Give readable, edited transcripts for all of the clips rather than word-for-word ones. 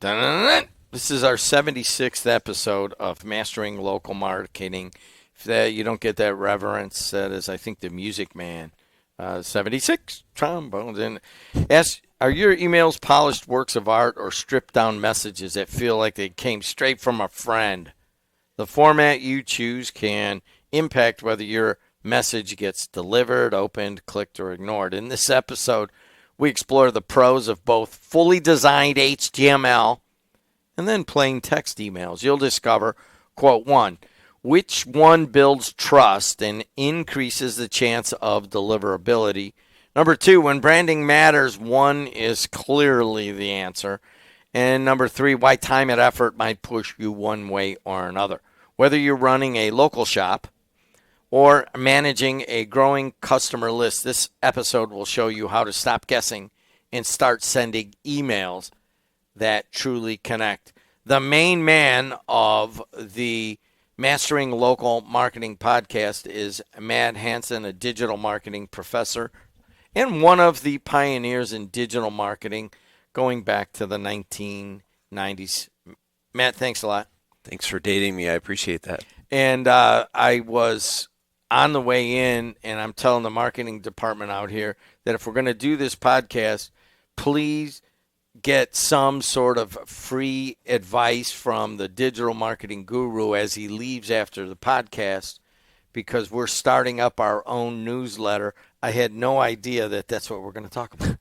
Dun-dun-dun. This is our 76th episode of Mastering Local Marketing. If you don't get that reverence, that is, I think, the Music Man. 76 trombones. And are your emails polished works of art or stripped down messages that feel like they came straight from a friend? The format you choose can impact whether your message gets delivered, opened, clicked, or ignored. In this episode, we explore the pros of both fully designed HTML and then plain text emails. You'll discover, quote, 1, which one builds trust and increases the chance of deliverability. Number 2, when branding matters, one is clearly the answer. And number 3, why time and effort might push you one way or another. Whether you're running a local shop or managing a growing customer list, this episode will show you how to stop guessing and start sending emails that truly connect. The main man of the Mastering Local Marketing podcast is Matt Hansen, a digital marketing professor and one of the pioneers in digital marketing going back to the 1990s. Matt, thanks a lot. Thanks for dating me. I appreciate that. And I was on the way in, and I'm telling the marketing department out here that if we're going to do this podcast, please get some sort of free advice from the digital marketing guru as he leaves after the podcast, because we're starting up our own newsletter. I had no idea that that's what we're going to talk about.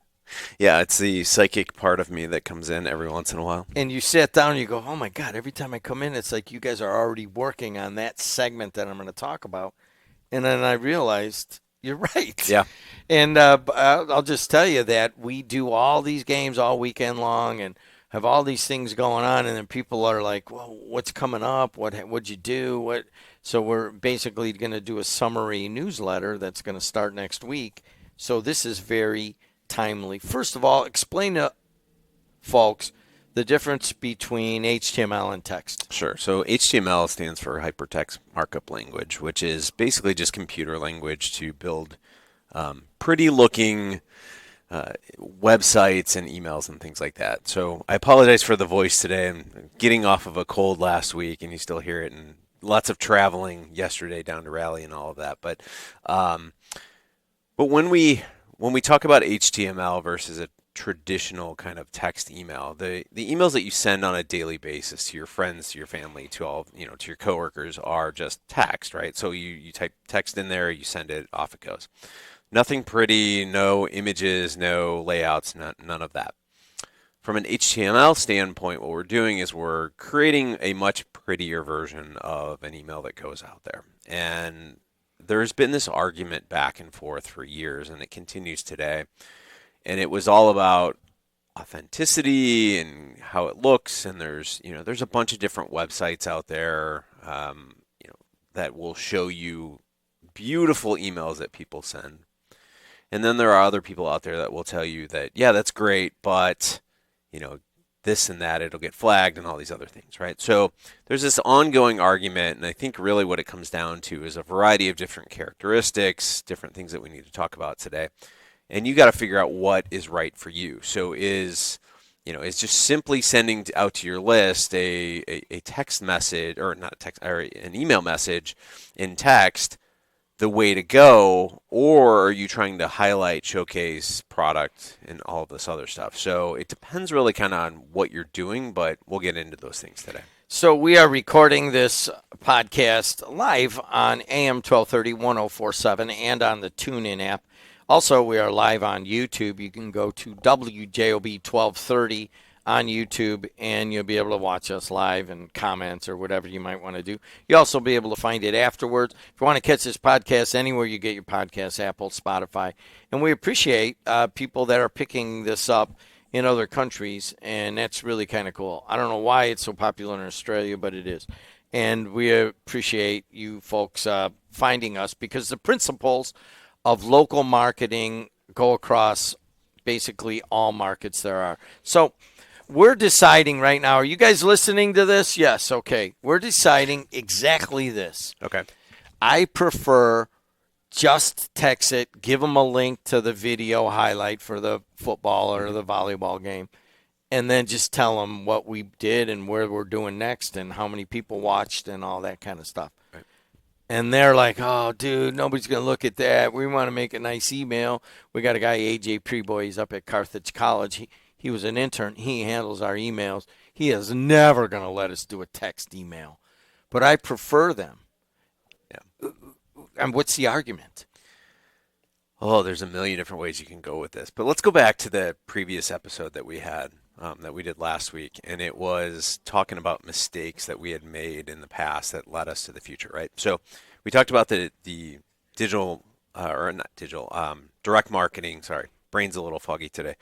Yeah, it's the psychic part of me that comes in every once in a while. And you sit down and you go, oh, my God, every time I come in, it's like you guys are already working on that segment that I'm going to talk about. And then I realized you're right. Yeah. And I'll just tell you that we do all these games all weekend long and have all these things going on. And then people are like, well, what's coming up? What'd you do? So we're basically going to do a summary newsletter that's going to start next week. So this is very timely. First of all, explain to folks the difference between HTML and text. Sure. So HTML stands for Hypertext Markup Language, which is basically just computer language to build pretty looking websites and emails and things like that. So I apologize for the voice today. I'm getting off of a cold last week, and you still hear it, and lots of traveling yesterday down to Raleigh and all of that. But when we talk about HTML versus a traditional kind of text email, the emails that you send on a daily basis to your friends, to your family, to all, to your coworkers are just text, right? So you type text in there, you send it, off it goes. Nothing pretty, no images, no layouts, none of that. From an HTML standpoint, what we're doing is we're creating a much prettier version of an email that goes out there. And there's been this argument back and forth for years, and it continues today. And it was all about authenticity and how it looks. And there's a bunch of different websites out there, that will show you beautiful emails that people send. And then there are other people out there that will tell you that, yeah, that's great, but, this and that, it'll get flagged and all these other things, right? So there's this ongoing argument, and I think really what it comes down to is a variety of different characteristics, different things that we need to talk about today. And you got to figure out what is right for you. So is just simply sending out to your list a text message, or not text, or an email message in text the way to go, or are you trying to highlight, showcase product and all of this other stuff? So it depends really kind of on what you're doing, but we'll get into those things today. So we are recording this podcast live on AM 1230 1047 and on the TuneIn app. Also, we are live on YouTube. You can go to WJOB 1230 on YouTube, and you'll be able to watch us live and comments or whatever you might want to do. You'll also be able to find it afterwards. If you want to catch this podcast anywhere you get your podcasts, Apple, Spotify. And we appreciate people that are picking this up in other countries, and that's really kind of cool. I don't know why it's so popular in Australia, but it is. And we appreciate you folks finding us, because the principles of local marketing go across basically all markets there are. So we're deciding right now. Are you guys listening to this? Yes. Okay. We're deciding exactly this. Okay. I prefer just text it, give them a link to the video highlight for the football or the volleyball game, and then just tell them what we did and where we're doing next and how many people watched and all that kind of stuff. Right. And they're like, oh, dude, nobody's going to look at that. We want to make a nice email. We got a guy, AJ Preboy, he's up at Carthage College. He was an intern. He handles our emails. He is never going to let us do a text email. But I prefer them. Yeah. And what's the argument? Oh, there's a million different ways you can go with this. But let's go back to the previous episode that we had, that we did last week. And it was talking about mistakes that we had made in the past that led us to the future, right? So we talked about the digital, or not digital, direct marketing. Sorry, brain's a little foggy today.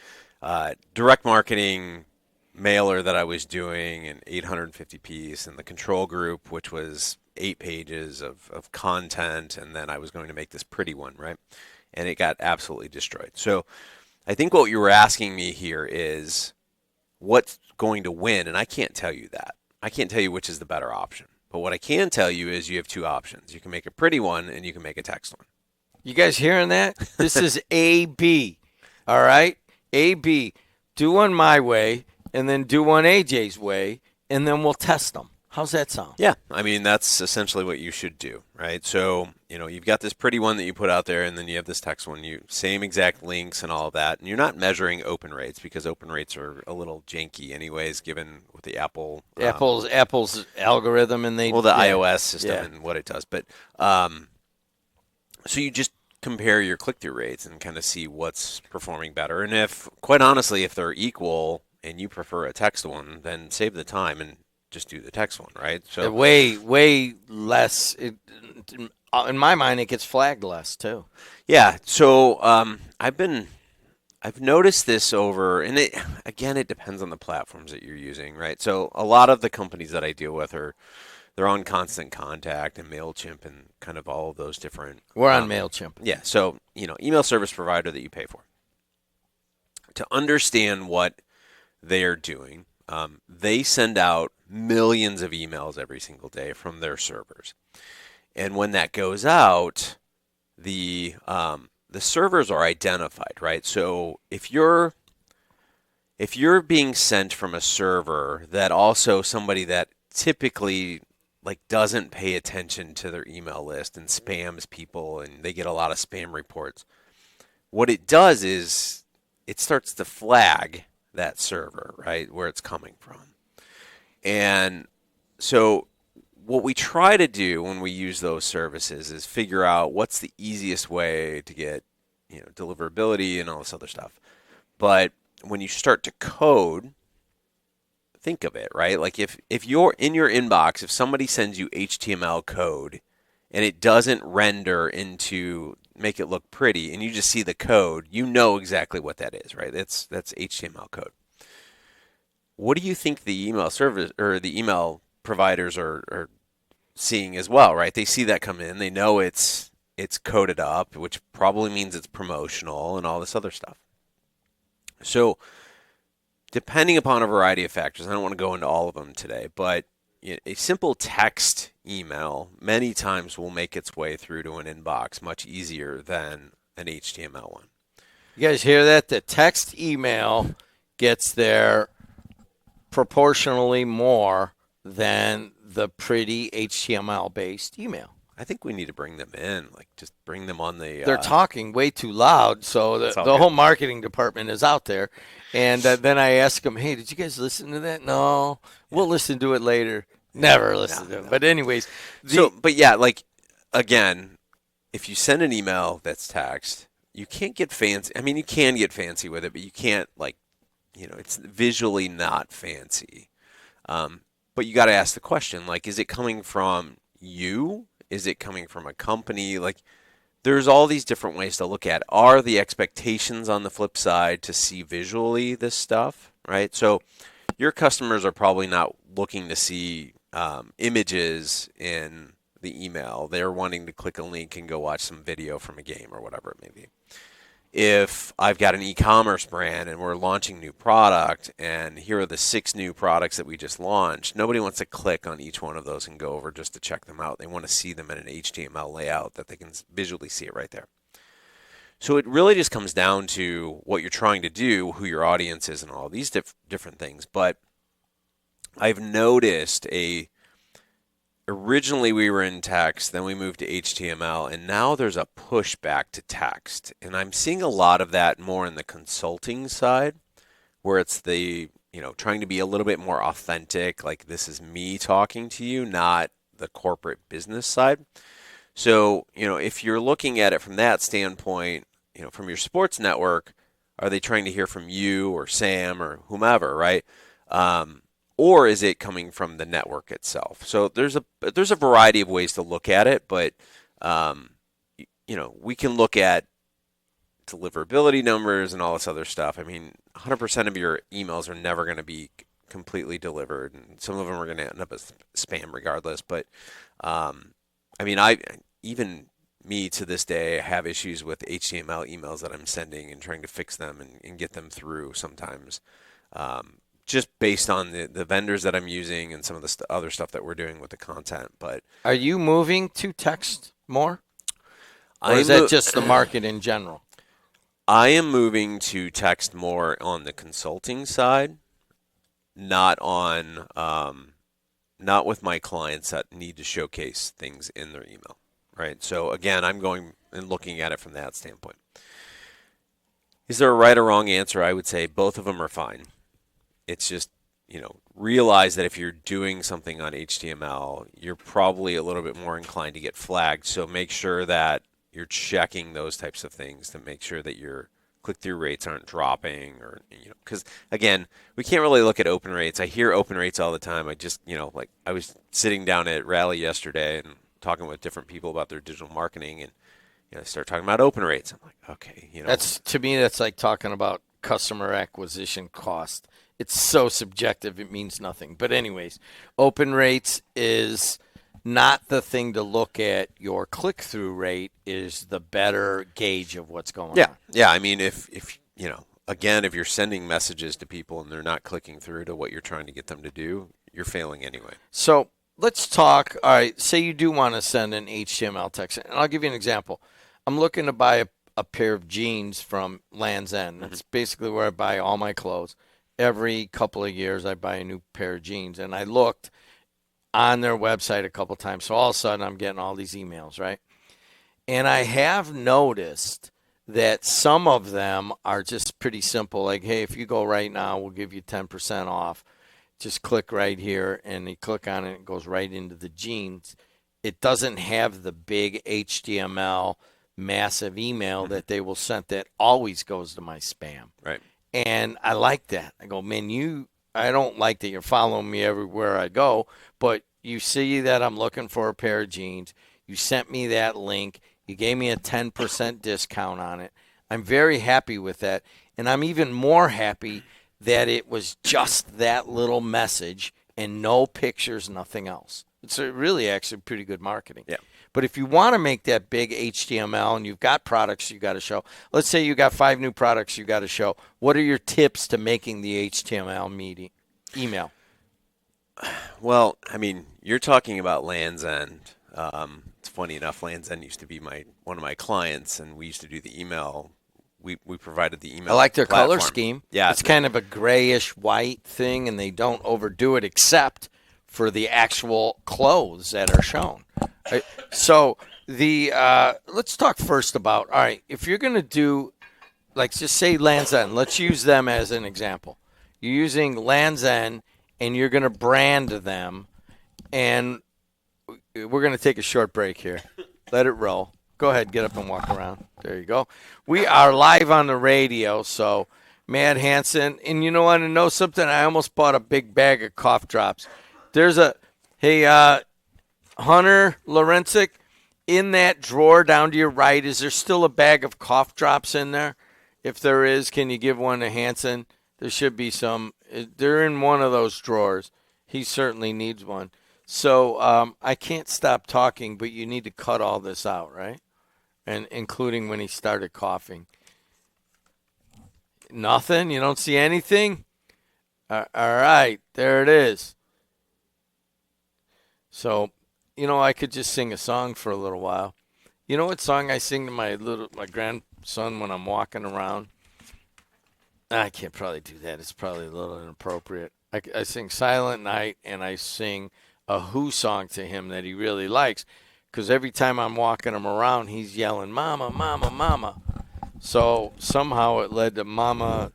Direct marketing mailer that I was doing, an 850 piece, and the control group, which was 8 pages of content. And then I was going to make this pretty one, right? And it got absolutely destroyed. So I think what you were asking me here is what's going to win, and I can't tell you that. I can't tell you which is the better option. But what I can tell you is you have 2 options. You can make a pretty one and you can make a text one. You guys hearing that? This is A-B, all right? A-B. Do one my way and then do one AJ's way, and then we'll test them. How's that sound? Yeah, I mean, that's essentially what you should do, right? So, you've got this pretty one that you put out there, and then you have this text one. Same exact links and all of that. And you're not measuring open rates because open rates are a little janky anyways, given with the Apple's algorithm and the iOS system and what it does. But so you just compare your click-through rates and kind of see what's performing better. And quite honestly, if they're equal and you prefer a text one, then save the time and just do the text one, right? So way less. In my mind, it gets flagged less too. Yeah. So I've noticed this over, and it depends on the platforms that you're using, right? So a lot of the companies that I deal with they're on Constant Contact and MailChimp and kind of all of those different. We're on MailChimp. Yeah. So email service provider that you pay for. To understand what they are doing, they send out millions of emails every single day from their servers. And when that goes out, the servers are identified, right? So if you're being sent from a server that also somebody that typically doesn't pay attention to their email list and spams people and they get a lot of spam reports, what it does is it starts to flag that server, right, where it's coming from. And so what we try to do when we use those services is figure out what's the easiest way to get, deliverability and all this other stuff. But when you start to code, think of it, right? Like if you're in your inbox, if somebody sends you HTML code and it doesn't render into make it look pretty and you just see the code, you know exactly what that is, right? That's HTML code. What do you think the email service or the email providers are seeing as well, right? They see that come in, they know it's coded up, which probably means it's promotional and all this other stuff. So depending upon a variety of factors, I don't want to go into all of them today, but a simple text email many times will make its way through to an inbox much easier than an HTML one. You guys hear that? The text email gets there proportionally more than the pretty HTML-based email. I think we need to bring them in, just bring them on the... They're talking way too loud, so the whole marketing department is out there. And then I ask them, hey, did you guys listen to that? No, we'll listen to it later. Never listen to it. But anyways. Again, if you send an email that's text, you can't get fancy. I mean, you can get fancy with it, but you can't, it's visually not fancy. But you got to ask the question, is it coming from you? Is it coming from a company? There's all these different ways to look at. Are the expectations on the flip side to see visually this stuff, right? So your customers are probably not looking to see images in the email. They're wanting to click a link and go watch some video from a game or whatever it may be. If I've got an e-commerce brand and we're launching new product and here are the 6 new products that we just launched, nobody wants to click on each one of those and go over just to check them out. They want to see them in an HTML layout that they can visually see it right there. So it really just comes down to what you're trying to do, who your audience is, and all these different things. But I've noticed originally we were in text, then we moved to HTML, and now there's a push back to text. And I'm seeing a lot of that more in the consulting side, where it's trying to be a little bit more authentic, like this is me talking to you, not the corporate business side. So, if you're looking at it from that standpoint, from your sports network, are they trying to hear from you or Sam or whomever, right? Or is it coming from the network itself? So there's a variety of ways to look at it, but we can look at deliverability numbers and all this other stuff. I mean, 100% of your emails are never going to be completely delivered, and some of them are going to end up as spam regardless. But even me to this day have issues with HTML emails that I'm sending and trying to fix them and get them through sometimes, just based on the vendors that I'm using and some of the other stuff that we're doing with the content. But are you moving to text more? Or is that just the market in general? I am moving to text more on the consulting side, not with my clients that need to showcase things in their email, right? So again, I'm going and looking at it from that standpoint. Is there a right or wrong answer? I would say both of them are fine. It's just, realize that if you're doing something on HTML, you're probably a little bit more inclined to get flagged. So make sure that you're checking those types of things to make sure that your click-through rates aren't dropping, or because again, we can't really look at open rates. I hear open rates all the time. I just like I was sitting down at Rally yesterday and talking with different people about their digital marketing, and I start talking about open rates. I'm like, okay, that's, to me, that's like talking about customer acquisition cost. It's so subjective, it means nothing. But anyways, open rates is not the thing to look at. Your click-through rate is the better gauge of what's going on. Yeah. I mean, if again, if you're sending messages to people and they're not clicking through to what you're trying to get them to do, you're failing anyway. So let's talk. All right, say you do want to send an HTML text, and I'll give you an example. I'm looking to buy a pair of jeans from Land's End. That's basically where I buy all my clothes. Every couple of years, I buy a new pair of jeans, and I looked on their website a couple times. So all of a sudden, I'm getting all these emails, right? And I have noticed that some of them are just pretty simple. Like, hey, if you go right now, we'll give you 10% off. Just click right here, and you click on it, and it goes right into the jeans. It doesn't have the big HTML massive email that they will send that always goes to my spam. Right. And I like that. I go, man, I don't like that you're following me everywhere I go, but you see that I'm looking for a pair of jeans. You sent me that link. You gave me a 10% discount on it. I'm very happy with that. And I'm even more happy that it was just that little message and no pictures, nothing else. It's really actually pretty good marketing. Yeah. But if you want to make that big HTML and you've got products you got to show, let's say you got 5 new products you got to show. What are your tips to making the HTML email? Well, I mean, you're talking about Land's End. It's funny enough, Land's End used to be one of my clients, and we used to do the email. We provided the email. I like their platform. color scheme. Yeah, it's kind of a grayish white thing, and they don't overdo it except for the actual clothes that are shown. Right? So let's talk first about, all right, if you're going to do, like, just say Land's End. Let's use them as an example. You're using Land's End, and you're going to brand them, and we're going to take a short break here. Let it roll. Go ahead, get up and walk around. There you go. We are live on the radio, so Matt Hansen. And you know what? I know something? I almost bought a big bag of cough drops. There's Hunter Lorencic, in that drawer down to your right, is there still a bag of cough drops in there? If there is, can you give one to Hansen? There should be some. They're in one of those drawers. He certainly needs one. So I can't stop talking, but you need to cut all this out, right? And including when he started coughing. Nothing? You don't see anything? All right, there it is. So, I could just sing a song for a little while. You know what song I sing to my grandson son when I'm walking around. I can't probably do that. It's probably a little inappropriate. I sing Silent Night, and I sing a Who song to him that he really likes, because every time I'm walking him around, he's yelling, Mama, Mama, Mama. So somehow it led to Mama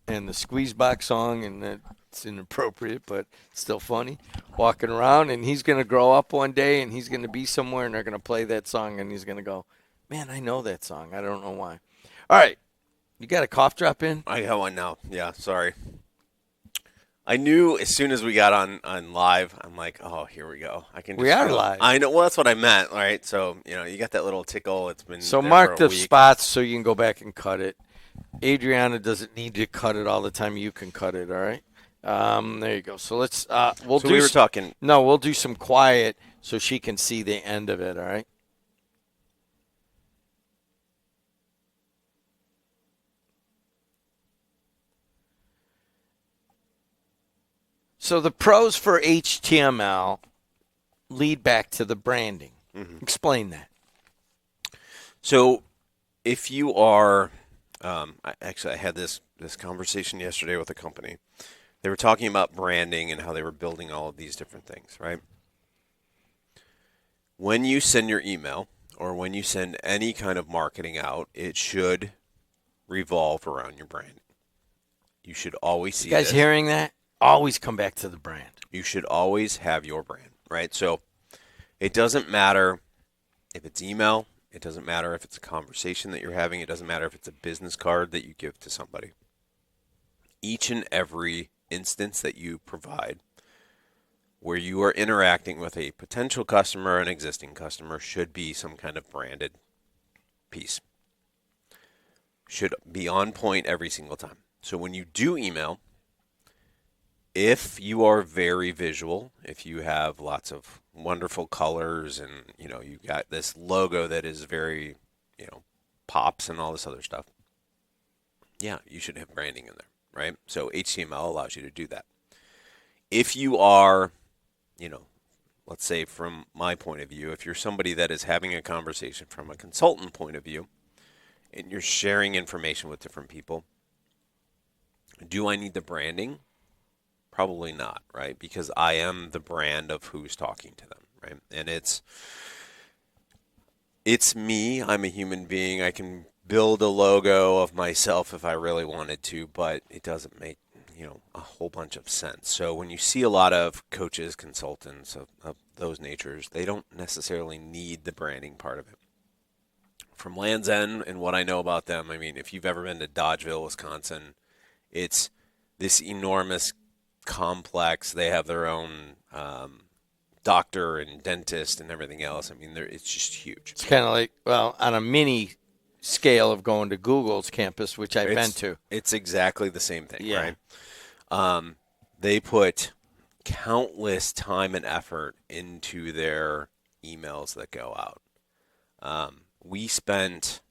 and the Squeeze Box song, and it's inappropriate, but still funny. Walking around, and he's going to grow up one day, and he's going to be somewhere, and they're going to play that song, and he's going to go, man, I know that song. I don't know why. All right. You got a cough drop in? I got one now. Yeah, sorry. I knew as soon as we got on live, I'm like, oh, here we go. I can. Just We are feel it. live. I know. Well, that's what I meant. All right. So you got that little tickle. It's been So there mark for a the week. spots so you can go back and cut it. Adriana doesn't need to cut it all the time. You can cut it, all right? There you go. So let's we'll So do we were talking. No, we'll do some quiet so she can see the end of it, all right? So the pros for HTML lead back to the branding. Mm-hmm. Explain that. So if you are, I had this conversation yesterday with a company. They were talking about branding and how they were building all of these different things, right? When you send your email or when you send any kind of marketing out, it should revolve around your brand. You should always see You guys this. hearing that? Always come back to the brand. You should always have your brand, right? So it doesn't matter if it's email. It doesn't matter if it's a conversation that you're having. It doesn't matter if it's a business card that you give to somebody. Each and every instance that you provide where you are interacting with a potential customer or an existing customer should be some kind of branded piece. Should be on point every single time. So when you do email, if you are very visual, if you have lots of wonderful colors and, you got this logo that is very, pops and all this other stuff, yeah, you should have branding in there, right? So HTML allows you to do that. If you are, let's say from my point of view, if you're somebody that is having a conversation from a consultant point of view and you're sharing information with different people, do I need the branding? Probably not, right? Because I am the brand of who's talking to them, right? And it's me. I'm a human being. I can build a logo of myself if I really wanted to, but it doesn't make, a whole bunch of sense. So when you see a lot of coaches, consultants of those natures, they don't necessarily need the branding part of it. From Land's End and what I know about them, I mean, if you've ever been to Dodgeville, Wisconsin, it's this enormous complex. They have their own doctor and dentist and everything else. I mean, it's just huge. It's kind of like, on a mini scale of going to Google's campus, which I've been to. It's exactly the same thing, Yeah. right? They put countless time and effort into their emails that go out. We spent,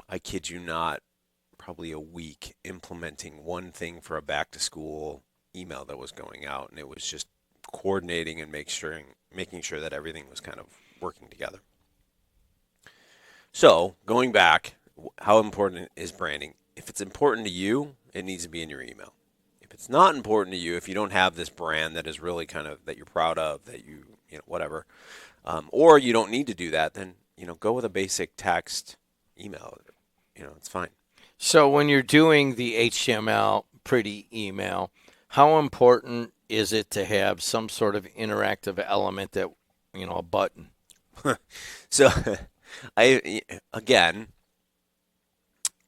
I kid you not, probably a week implementing one thing for a back-to-school email that was going out, and it was just coordinating and making sure that everything was kind of working together. So, going back, how important is branding? If it's important to you, it needs to be in your email. If it's not important to you, if you don't have this brand that is really kind of, that you're proud of, that whatever, or you don't need to do that, then, go with a basic text email. It's fine. So when you're doing the HTML pretty email, how important is it to have some sort of interactive element that, a button? So,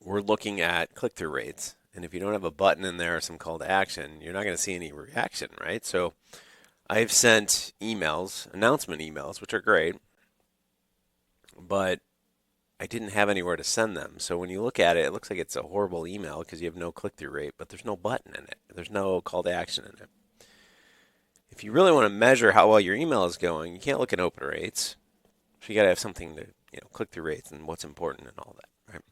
we're looking at click-through rates. And if you don't have a button in there or some call to action, you're not going to see any reaction, right? So I've sent emails, announcement emails, which are great, but I didn't have anywhere to send them. So when you look at it, it looks like it's a horrible email because you have no click-through rate, but there's no button in it. There's no call to action in it. If you really want to measure how well your email is going, you can't look at open rates. So you got to have something to, click-through rates and what's important and all that, right?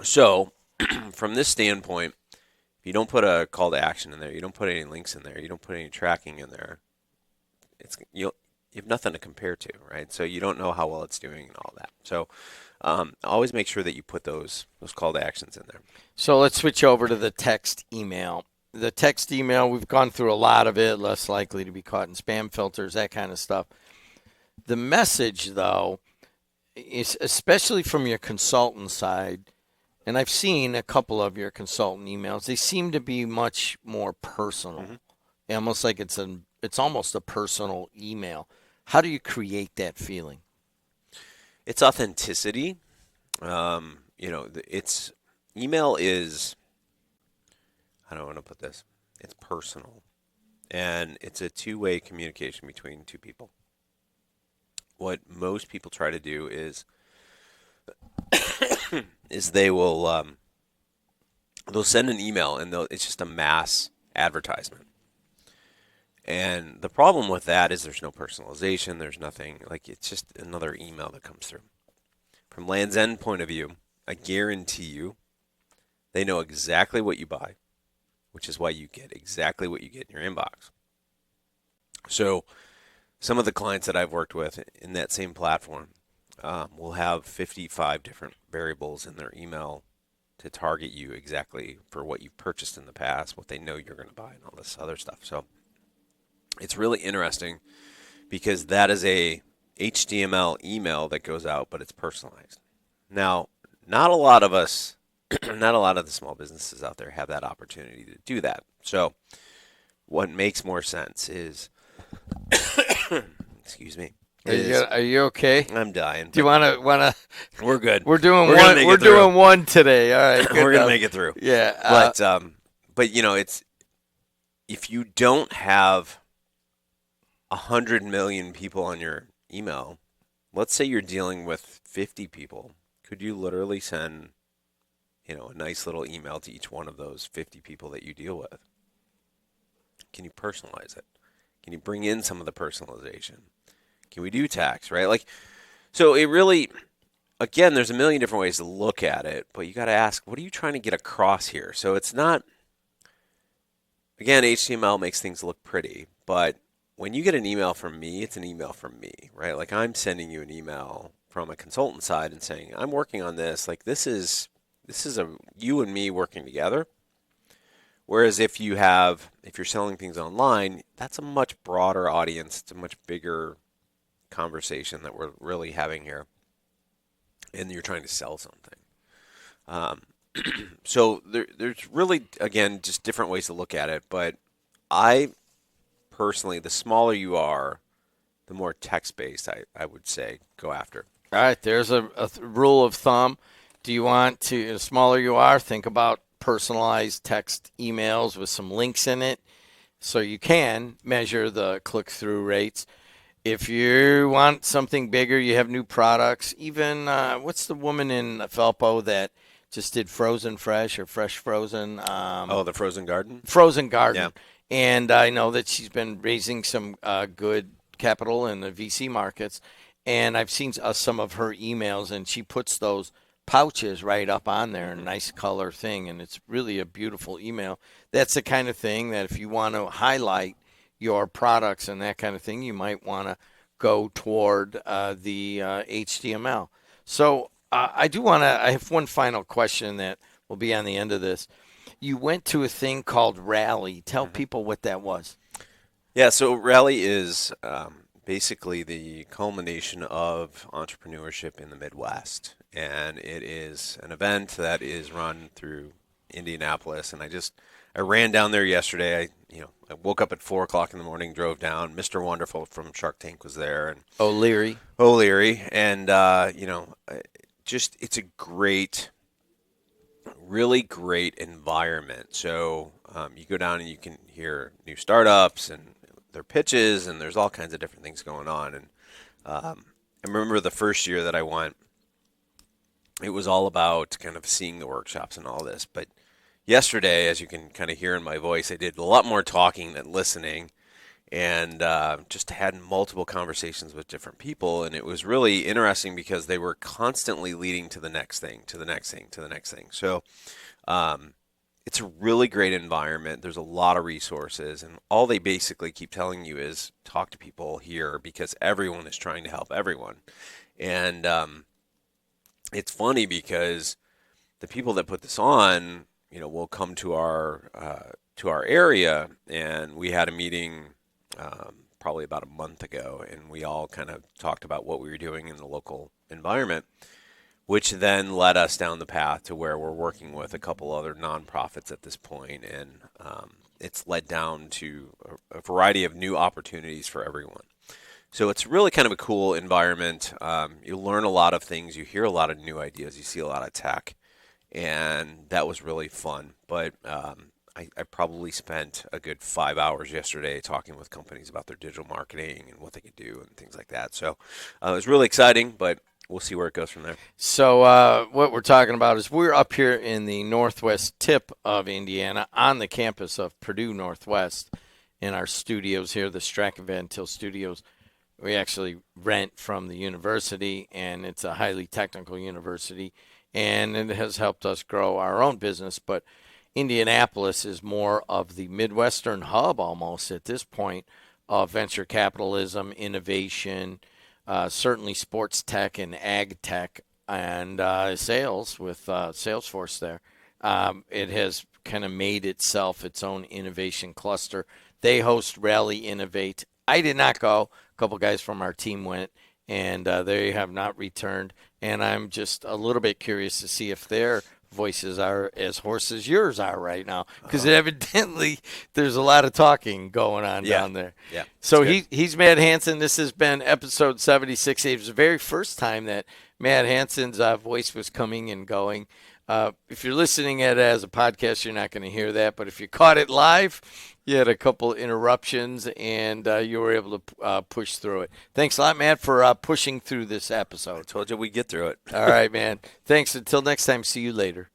So from this standpoint, if you don't put a call to action in there, you don't put any links in there, you don't put any tracking in there, you have nothing to compare to, right? So you don't know how well it's doing and all that. So always make sure that you put those call to actions in there. So let's switch over to the text email. The text email, we've gone through a lot of it, less likely to be caught in spam filters, that kind of stuff. The message, though, is especially from your consultant side, and I've seen a couple of your consultant emails, they seem to be much more personal. Almost like it's almost a personal email. How do you create that feeling? It's authenticity. It's email is, I don't want to put this, it's personal. And it's a two-way communication between two people. What most people try to do is they will they'll send an email and it's just a mass advertisement. And the problem with that is there's no personalization, there's nothing, like it's just another email that comes through. From Land's End point of view, I guarantee you they know exactly what you buy, which is why you get exactly what you get in your inbox. So some of the clients that I've worked with in that same platform will have 55 different variables in their email to target you exactly for what you've purchased in the past, what they know you're going to buy, and all this other stuff. So it's really interesting because that is a HTML email that goes out, but it's personalized. Now, not a lot of us, not a lot of the small businesses out there have that opportunity to do that. So what makes more sense is, excuse me. Are you okay? I'm dying. Do you want to? We're good. We're doing one. We're doing one today. All right. We're gonna make it through. Yeah. But it's if you don't have 100 million people on your email, let's say you're dealing with 50 people, could you literally send, a nice little email to each one of those 50 people that you deal with? Can you personalize it? Can you bring in some of the personalization? Can we do tax, right? So it really, again, there's a million different ways to look at it, but you got to ask, what are you trying to get across here? So it's not, again, HTML makes things look pretty, but when you get an email from me, it's an email from me, right? Like I'm sending you an email from a consultant side and saying, I'm working on this. Like this is you and me working together. Whereas if you're selling things online, that's a much broader audience. It's a much bigger conversation that we're really having here. And you're trying to sell something. So there's really, again, just different ways to look at it. But I personally, the smaller you are, the more text-based I would say go after. All right, there's a rule of thumb. Do you want to, the smaller you are, think about personalized text emails with some links in it so you can measure the click-through rates. If you want something bigger, you have new products. Even, what's the woman in Felpo that just did Frozen Fresh or Fresh Frozen? The Frozen Garden? Frozen Garden. Yeah. And I know that she's been raising some good capital in the VC markets. And I've seen some of her emails, and she puts those pouches right up on there, a nice color thing. And it's really a beautiful email. That's the kind of thing that if you want to highlight your products and that kind of thing, you might want to go toward the HTML. So I have one final question that will be on the end of this. You went to a thing called Rally. Tell people what that was. Yeah, so Rally is basically the culmination of entrepreneurship in the Midwest. And it is an event that is run through Indianapolis. And I ran down there yesterday. I woke up at 4 o'clock in the morning, drove down. Mr. Wonderful from Shark Tank was there. And O'Leary. And, it's a really great environment. So you go down and you can hear new startups and their pitches, and there's all kinds of different things going on. And I remember the first year that I went, it was all about kind of seeing the workshops and all this. But yesterday, as you can kind of hear in my voice, I did a lot more talking than listening, and just had multiple conversations with different people. And it was really interesting because they were constantly leading to the next thing, to the next thing, to the next thing. So it's a really great environment. There's a lot of resources, and all they basically keep telling you is talk to people here because everyone is trying to help everyone. And it's funny because the people that put this on, will come to our area, and we had a meeting probably about a month ago, and we all kind of talked about what we were doing in the local environment, which then led us down the path to where we're working with a couple other nonprofits at this point, and it's led down to a variety of new opportunities for everyone. So it's really kind of a cool environment. You learn a lot of things, you hear a lot of new ideas, you see a lot of tech, and that was really fun. But I probably spent a good 5 hours yesterday talking with companies about their digital marketing and what they could do and things like that. So it was really exciting, but we'll see where it goes from there. So what we're talking about is we're up here in the northwest tip of Indiana on the campus of Purdue Northwest in our studios here, the Strachan Van Til Studios. We actually rent from the university, and it's a highly technical university, and it has helped us grow our own business. But Indianapolis is more of the Midwestern hub almost at this point of venture capitalism, innovation, certainly sports tech and ag tech, and sales with Salesforce there. It has kind of made itself its own innovation cluster. They host Rally Innovate. I did not go. A couple guys from our team went, and they have not returned. And I'm just a little bit curious to see if their voices are as hoarse as yours are right now, because evidently there's a lot of talking going on down there. Yeah. So he's Matt Hansen. This has been episode 76. It was the very first time that Matt Hansen's voice was coming and going. If you're listening at it as a podcast, you're not going to hear that. But if you caught it live, you had a couple interruptions, and you were able to push through it. Thanks a lot, Matt, for pushing through this episode. I told you we'd get through it. All right, man. Thanks. Until next time, see you later.